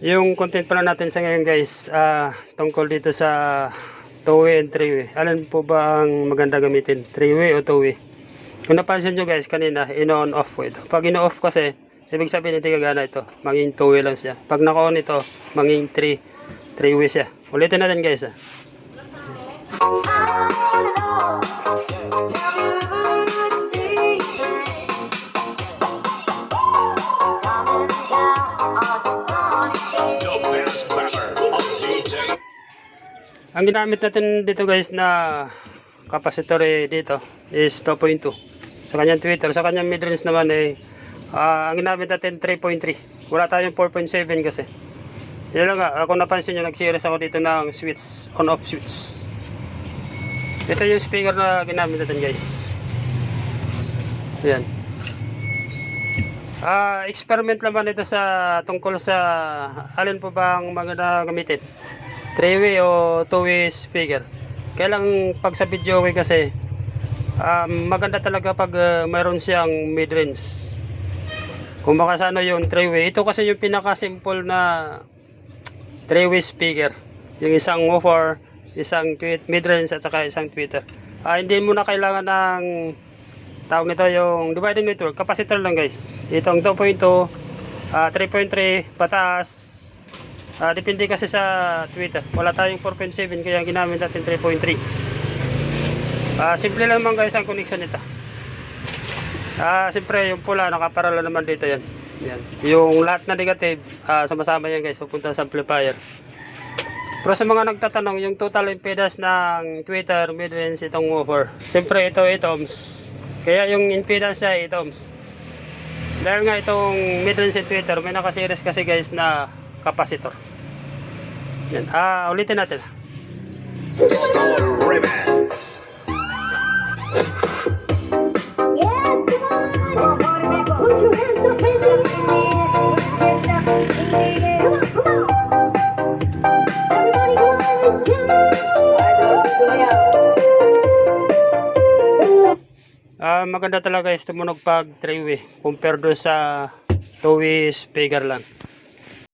Yung content pala natin sa ngayon guys, tungkol dito sa two-way and three-way. Alin po ba ang maganda gamitin? Three-way o two-way? Kung napansin nyo guys, kanina, in-on off ko ito. Pag in-off kasi, ibig sabihin hindi gagana ito. Maging two-way lang siya. Pag naka-on ito, maging three-way siya. Ulitin natin guys. Ang ginamit natin dito guys na capacitor dito is 2.2 sa kanyang tweeter. Sa kanyang mid-range naman ang ginamit natin 3.3. Wala tayong 4.7 kasi. Yan lang nga, kung napansin nyo, nag-series ako dito ng switch, on-off switch. Ito yung speaker na ginamit natin guys. Yan. Experiment naman ito sa tungkol sa alin po bang maganda gamitin, 3-way o 2-way speaker. Kaya lang pag sa video okay kasi maganda talaga pag mayroon siyang mid-range. Kung baka sa ano yung 3-way, ito kasi yung pinaka-simple na 3-way speaker. Yung isang woofer, isang mid-range at saka isang tweeter. Hindi mo na kailangan ng tawag nito yung dividing network, capacitor lang guys. Itong 2.2, 3.3 pataas. Depende kasi sa tweeter. Wala tayong 4.7 kaya ginamit natin 3.3. Simple lang naman guys ang connection nito. Siyempre yung pula nakaparala naman dito yan. Yan. Yung lahat na negative, sama-sama yan guys, pupunta sa amplifier. Pero sa mga nagtatanong, yung total impedance ng tweeter, mid-range itong woofer. Siyempre ito 8 ohms. Kaya yung impedance niya 8 ohms. Dahil nga itong mid-range tweeter, may nakaseries kasi guys na capacitor. Yan. Ulitin natin. Yes, come on! Put your hands up in the air. Come on, come on! Everybody go on this chance. Maganda talaga guys tumunog pag 3-way compare doon sa 2-way speaker lang.